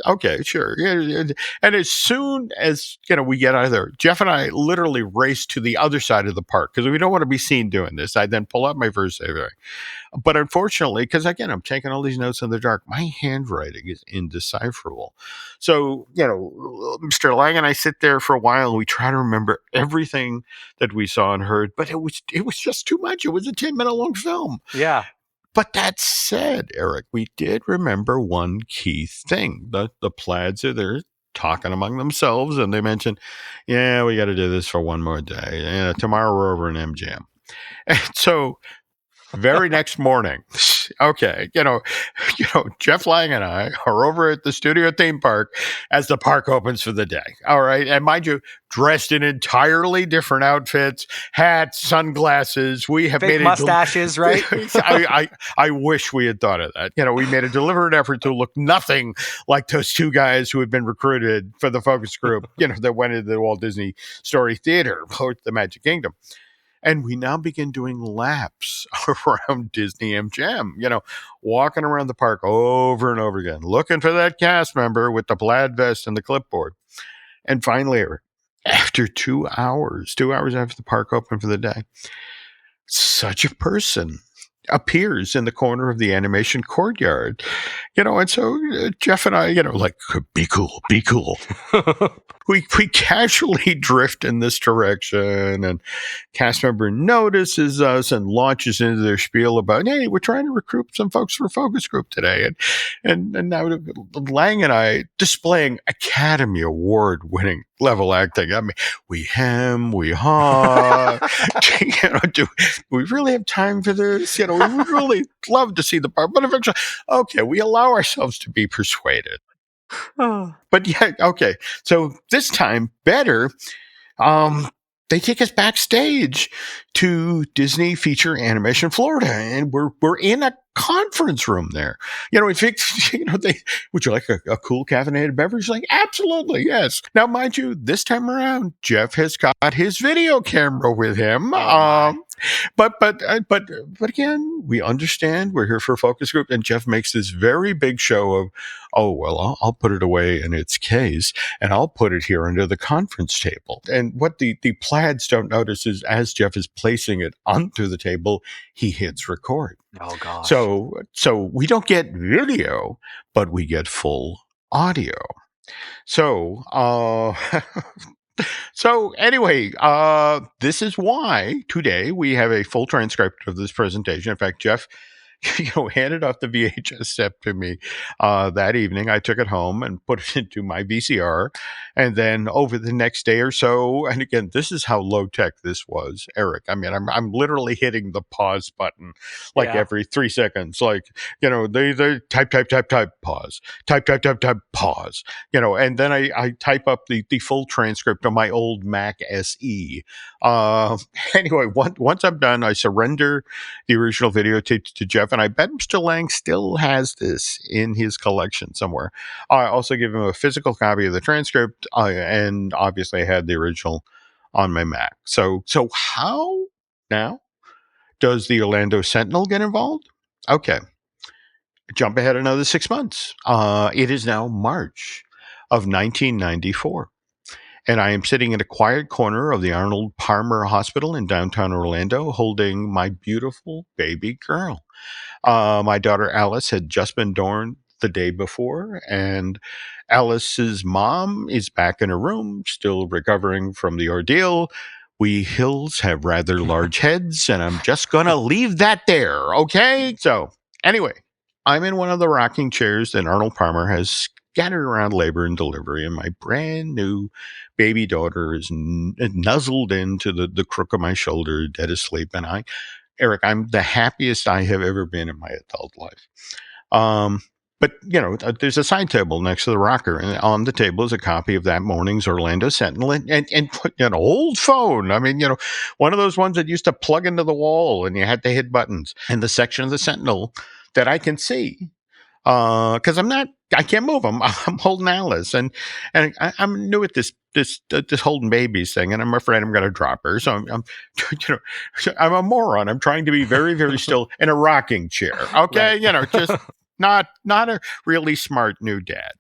okay, sure. Yeah. And as soon as, we get out of there, Jeff and I literally raced to the other side of the park because we don't want to be seen doing this. I then pull out my first survey. But unfortunately, because again, I'm taking all these notes in the dark, my handwriting is indecipherable. So, Mr. Lang and I sit there for a while and we try to remember everything that we saw and heard, but it was just too much. It was a 10-minute long film. Yeah. But that said, Eric, we did remember one key thing. The plaids are there talking among themselves and they mentioned, we got to do this for one more day. Tomorrow we're over in MGM. And so very next morning, okay, Jeff Lang and I are over at the Studio Theme Park as the park opens for the day. All right. And mind you, dressed in entirely different outfits, hats, sunglasses. We have made mustaches, right? I wish we had thought of that. We made a deliberate effort to look nothing like those two guys who had been recruited for the focus group, that went into the Walt Disney Story Theater, the Magic Kingdom. And we now begin doing laps around Disney MGM, walking around the park over and over again, looking for that cast member with the plaid vest and the clipboard. And finally, after 2 hours after the park opened for the day, such a person appears in the corner of the animation courtyard, and so Jeff and I, be cool. we casually drift in this direction, and cast member notices us and launches into their spiel about, hey, we're trying to recruit some folks for focus group today, and now Lang and I displaying Academy Award winning level acting. I mean, we hem, we haw. Do we really have time for this? We would really love to see the part, but eventually, okay, we allow ourselves to be persuaded. But yeah, okay. So this time, better. They take us backstage to Disney Feature Animation Florida, and we're in a conference room there. Would you like a cool caffeinated beverage? Like, absolutely, yes. Now, mind you, this time around, Jeff has got his video camera with him. But again, we understand we're here for a focus group, and Jeff makes this very big show of, I'll put it away in its case, and I'll put it here under the conference table. And what the plaids don't notice is as Jeff is placing it onto the table, he hits record. Oh gosh. So we don't get video, but we get full audio. So, So anyway, this is why today we have a full transcript of this presentation. In fact, Jeff, handed off the VHS set to me that evening. I took it home and put it into my VCR. And then over the next day or so, and again, this is how low tech this was, Eric. I mean, I'm literally hitting the pause button every 3 seconds. They type, pause, type, pause, and then I type up the full transcript on my old Mac SE. Anyway, once I'm done, I surrender the original videotape to Jeff. And I bet Mr. Lang still has this in his collection somewhere. I also give him a physical copy of the transcript, and obviously I had the original on my Mac. So how now does the Orlando Sentinel get involved? Okay, jump ahead another 6 months. It is now March of 1994. And I am sitting in a quiet corner of the Arnold Palmer Hospital in downtown Orlando holding my beautiful baby girl. My daughter Alice had just been born the day before, and Alice's mom is back in her room, still recovering from the ordeal. We Hills have rather large heads, and I'm just going to leave that there, okay? So, anyway, I'm in one of the rocking chairs that Arnold Palmer has scattered around labor and delivery, and my brand new baby daughter is nuzzled into the crook of my shoulder, dead asleep. And Eric, I'm the happiest I have ever been in my adult life. But, there's a side table next to the rocker, and on the table is a copy of that morning's Orlando Sentinel and an old phone. I mean, one of those ones that used to plug into the wall and you had to hit buttons. And the section of the Sentinel that I can see, because I can't move. I'm holding Alice, and I'm new at this holding babies thing, and I'm afraid I'm going to drop her. So I'm a moron. I'm trying to be very, very still in a rocking chair. Okay, right. Just not a really smart new dad.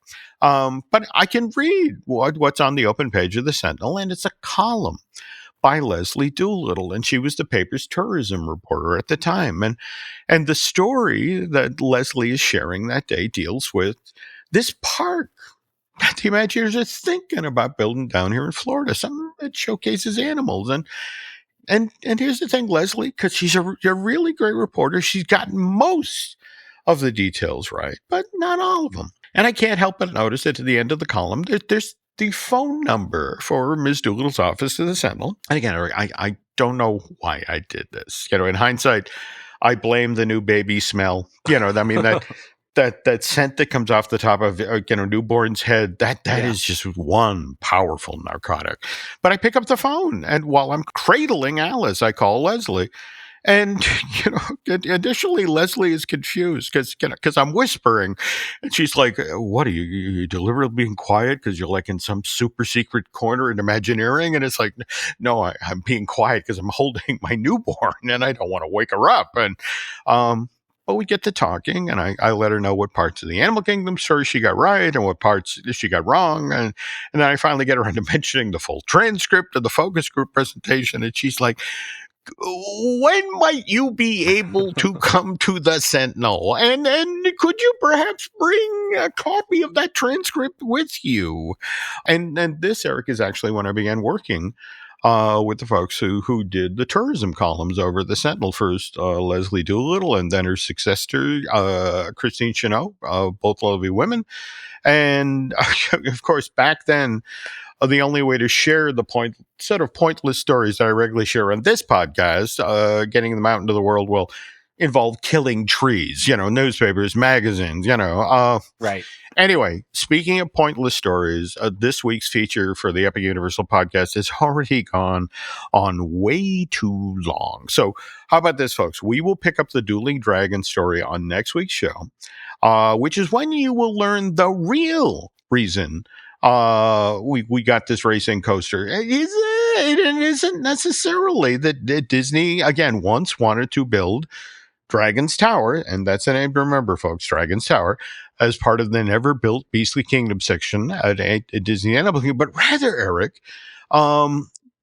But I can read what's on the open page of the Sentinel, and it's a column by Leslie Doolittle, and she was the paper's tourism reporter at the time. And the story that Leslie is sharing that day deals with this park that the Imagineers are thinking about building down here in Florida, something that showcases animals. And here's the thing, Leslie, because she's a really great reporter, she's gotten most of the details right, but not all of them. And I can't help but notice that at the end of the column, there's the phone number for Ms. Doolittle's office to the Sentinel. And again, I don't know why I did this. In hindsight, I blame the new baby smell. I mean, that scent that comes off the top of newborn's head, that is just one powerful narcotic. But I pick up the phone, and while I'm cradling Alice, I call Leslie. And, initially Leslie is confused because I'm whispering, and she's like, what are you deliberately being quiet because you're like in some super secret corner in Imagineering? And it's like, no, I'm being quiet because I'm holding my newborn and I don't want to wake her up. And, but we get to talking, and I let her know what parts of the Animal Kingdom story she got right and what parts she got wrong. And then I finally get around to mentioning the full transcript of the focus group presentation. And she's like, when might you be able to come to the Sentinel? And could you perhaps bring a copy of that transcript with you? And this, Eric, is actually when I began working with the folks who did the tourism columns over the Sentinel. First, Leslie Doolittle, and then her successor, Christine Cheneau, both lovely women. And of course, back then, the only way to share the pointless stories that I regularly share on this podcast, getting them out into the world, will involve killing trees, newspapers, magazines, Right. Anyway, speaking of pointless stories, this week's feature for the Epic Universal podcast has already gone on way too long. So how about this, folks? We will pick up the Dueling Dragon story on next week's show, which is when you will learn the real reason we got this racing coaster. It isn't necessarily that Disney, again, once wanted to build Dragon's Tower, and that's the name to remember, folks, Dragon's Tower, as part of the never-built Beastly Kingdom section at Disney Animal Kingdom. But rather, Eric,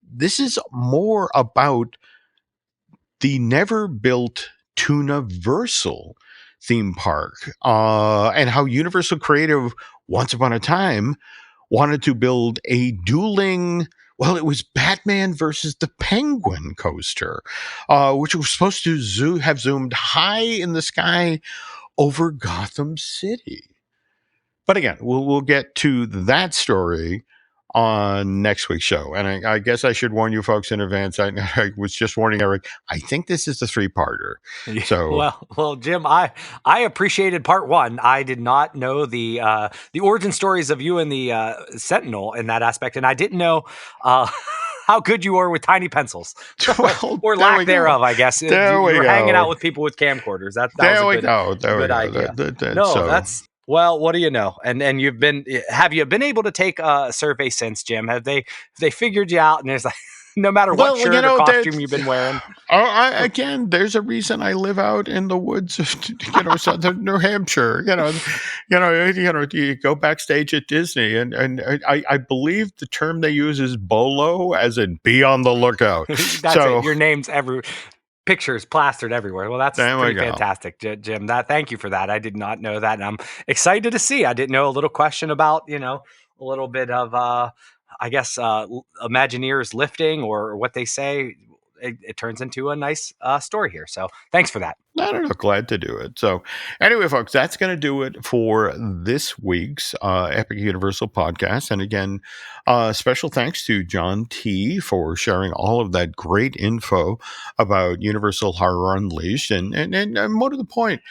this is more about the never-built Tooniversal theme park, and how Universal Creative, once upon a time, wanted to build a dueling, well, it was Batman versus the Penguin coaster, which was supposed to have zoomed high in the sky over Gotham City. But again, we'll get to that story on next week's show. And I guess I should warn you folks in advance. I was just warning Eric, I think this is the 3-parter. So well, Jim, I appreciated part 1. I did not know the origin stories of you and the Sentinel in that aspect, and I didn't know how good you are with tiny pencils, or lack thereof, I guess. You were hanging out with people with camcorders. That was a good idea. That's. Well, what do you know? And have you been able to take a survey since, Jim? Have they figured you out? And there's like, no matter what shirt or costume you've been wearing. Again, there's a reason I live out in the woods of southern New Hampshire. You go backstage at Disney, and I believe the term they use is BOLO, as in be on the lookout. That's it. Your name's pictures plastered everywhere. Well, that's pretty fantastic, Jim. Thank you for that. I did not know that, and I'm excited to see. I didn't know a little question about, a little bit of, I guess, Imagineers lifting, or what they say. it turns into a nice story here. So thanks for that. I don't know. Glad to do it. So anyway, folks, that's going to do it for this week's Epic Universal podcast. And again, special thanks to John T. for sharing all of that great info about Universal Horror Unleashed. And more to the point,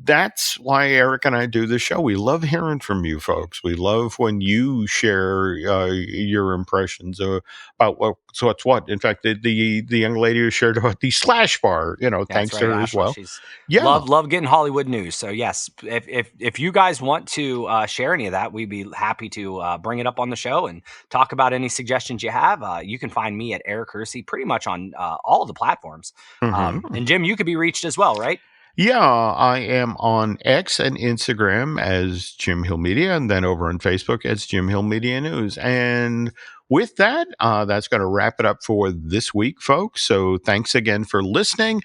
that's why Eric and I do the show. We love hearing from you folks. We love when you share your impressions about what's what. In fact, the young lady who shared about the Slash Bar, thanks to her as well. She's love getting Hollywood news. So yes, if you guys want to share any of that, we'd be happy to bring it up on the show and talk about any suggestions you have. You can find me at Eric Hersey pretty much on all of the platforms. And Jim, you could be reached as well, right? Yeah, I am on X and Instagram as Jim Hill Media, and then over on Facebook as Jim Hill Media News. And with that, that's going to wrap it up for this week, folks. So thanks again for listening,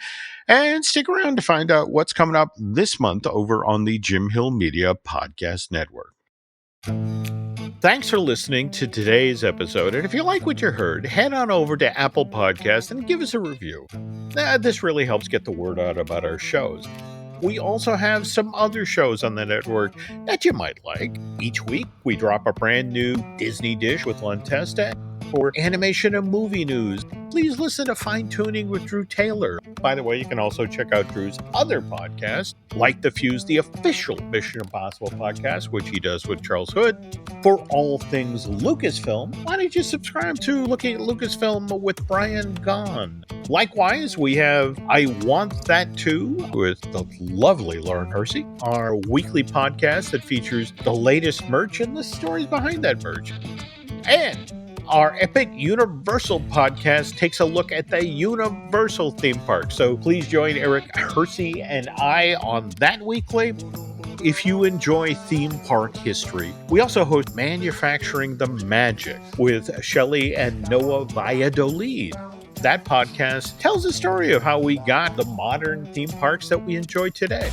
and stick around to find out what's coming up this month over on the Jim Hill Media Podcast Network. Thanks for listening to today's episode, and if you like what you heard, head on over to Apple Podcasts and give us a review. This really helps get the word out about our shows. We also have some other shows on the network that you might like. Each week, we drop a brand new Disney dish with Len Testa or animation and movie news. Please listen to Fine Tuning with Drew Taylor. By the way, you can also check out Drew's other podcasts, like The Fuse, the official Mission Impossible podcast, which he does with Charles Hood. For all things Lucasfilm, why don't you subscribe to Looking at Lucasfilm with Brian Gahn? Likewise, we have I Want That Too with the lovely Lauren Hersey, our weekly podcast that features the latest merch and the stories behind that merch. And our Epic Universal podcast takes a look at the Universal theme park. So please join Eric Hersey and I on that weekly. If you enjoy theme park history, we also host Manufacturing the Magic with Shelley and Noah Valladolid. That podcast tells the story of how we got the modern theme parks that we enjoy today.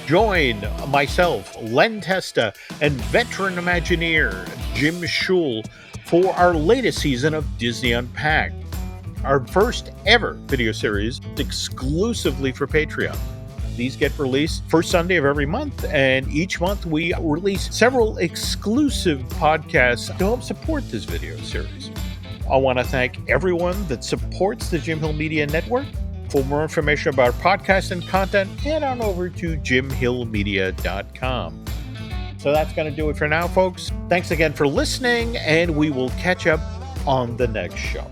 Join myself, Len Testa, and veteran Imagineer Jim Schul for our latest season of Disney Unpacked, our first ever video series exclusively for Patreon. These get released first Sunday of every month, and each month we release several exclusive podcasts to help support this video series. I want to thank everyone that supports the Jim Hill Media Network. For more information about our podcast and content, head on over to jimhillmedia.com. So that's going to do it for now, folks. Thanks again for listening, and we will catch up on the next show.